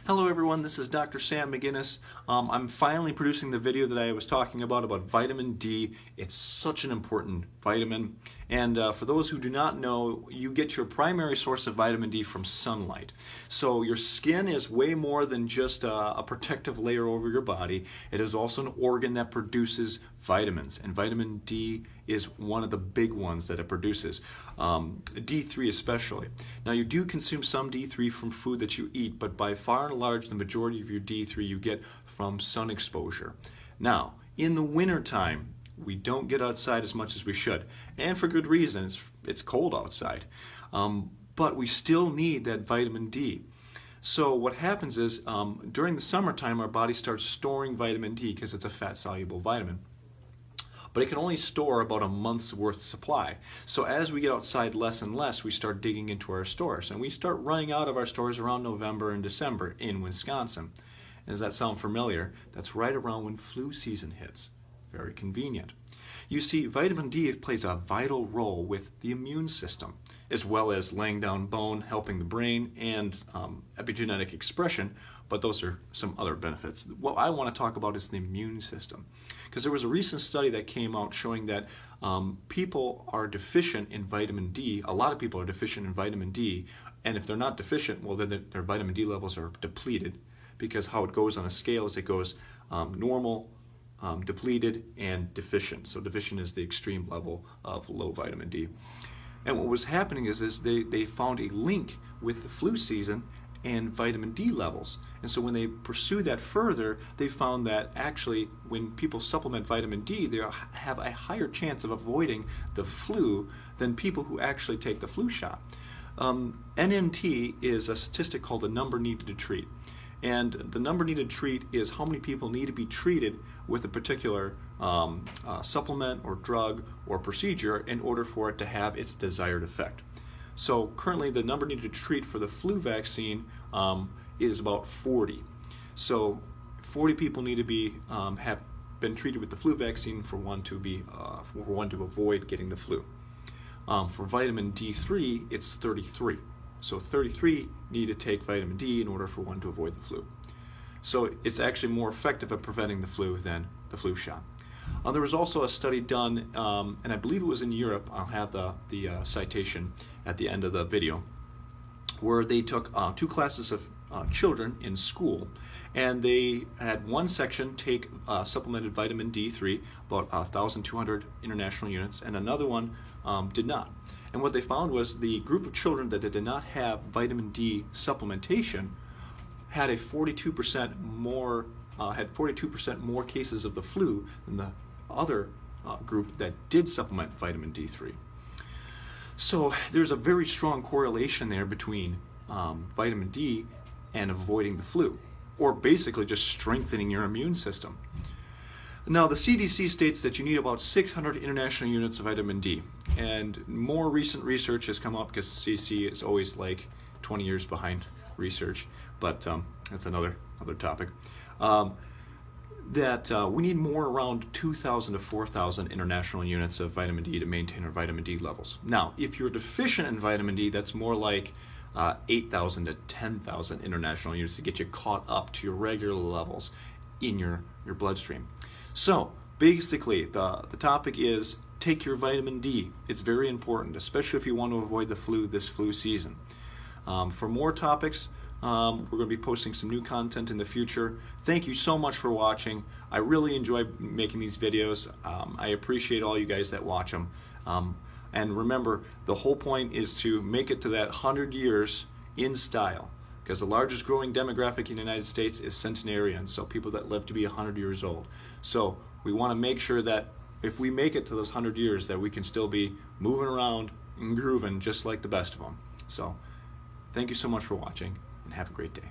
Hello everyone, this is Dr. Sam McGinnis. I'm finally producing the video that I was talking about vitamin D. It's such an important vitamin. And for those who do not know, you get your primary source of vitamin D from sunlight. So your skin is way more than just a protective layer over your body. It is also an organ that produces vitamins, and vitamin D is one of the big ones that it produces, D3 especially. Now you do consume some D3 from food that you eat, but by far and large the majority of your D3 you get from sun exposure. Now in the winter time we don't get outside as much as we should, and for good reason. It's cold outside, but we still need that vitamin D. So what happens is during the summertime our body starts storing vitamin D because it's a fat soluble vitamin. But it can only store about a month's worth of supply. So as we get outside less and less, we start digging into our stores. And we start running out of our stores around November and December in Wisconsin. And does that sound familiar? That's right around when flu season hits. Very convenient. You see, vitamin D plays a vital role with the immune system, as well as laying down bone, helping the brain, and epigenetic expression, but those are some other benefits. What I want to talk about is the immune system, because there was a recent study that came out showing that people are deficient in vitamin D. A lot of people are deficient in vitamin D, and if they're not deficient, well, then their vitamin D levels are depleted, because how it goes on a scale is it goes normal, depleted, and deficient. So deficient is the extreme level of low vitamin D. And what was happening is they found a link with the flu season and vitamin D levels. And so when they pursued that further, they found that actually when people supplement vitamin D, they have a higher chance of avoiding the flu than people who actually take the flu shot. NNT is a statistic called the number needed to treat. And the number needed to treat is how many people need to be treated with a particular supplement or drug or procedure in order for it to have its desired effect. So currently the number needed to treat for the flu vaccine is about 40. So 40 people need to be have been treated with the flu vaccine for one to avoid getting the flu. For vitamin D3, it's 33. So 33 need to take vitamin D in order for one to avoid the flu. So it's actually more effective at preventing the flu than the flu shot. There was also a study done, and I believe it was in Europe. I'll have the citation at the end of the video, where they took two classes of children in school, and they had one section take supplemented vitamin D3, about 1,200 international units, and another one did not. And what they found was the group of children that did not have vitamin D supplementation had 42% more cases of the flu than the other group that did supplement vitamin D3. So there's a very strong correlation there between vitamin D and avoiding the flu, or basically just strengthening your immune system. Now the CDC states that you need about 600 international units of vitamin D, and more recent research has come up, because CDC is always like 20 years behind research, but that's another topic. That we need more around 2,000 to 4,000 international units of vitamin D to maintain our vitamin D levels. Now, if you're deficient in vitamin D, that's more like 8,000 to 10,000 international units to get you caught up to your regular levels in your bloodstream. So basically, the topic is take your vitamin D. It's very important, especially if you want to avoid the flu this flu season. For more topics, we're going to be posting some new content in the future. Thank you so much for watching. I really enjoy making these videos. I appreciate all you guys that watch them. And remember, the whole point is to make it to that 100 years in style, because the largest growing demographic in the United States is centenarians, so people that live to be 100 years old. So we want to make sure that if we make it to those 100 years, that we can still be moving around and grooving just like the best of them. So thank you so much for watching, and have a great day.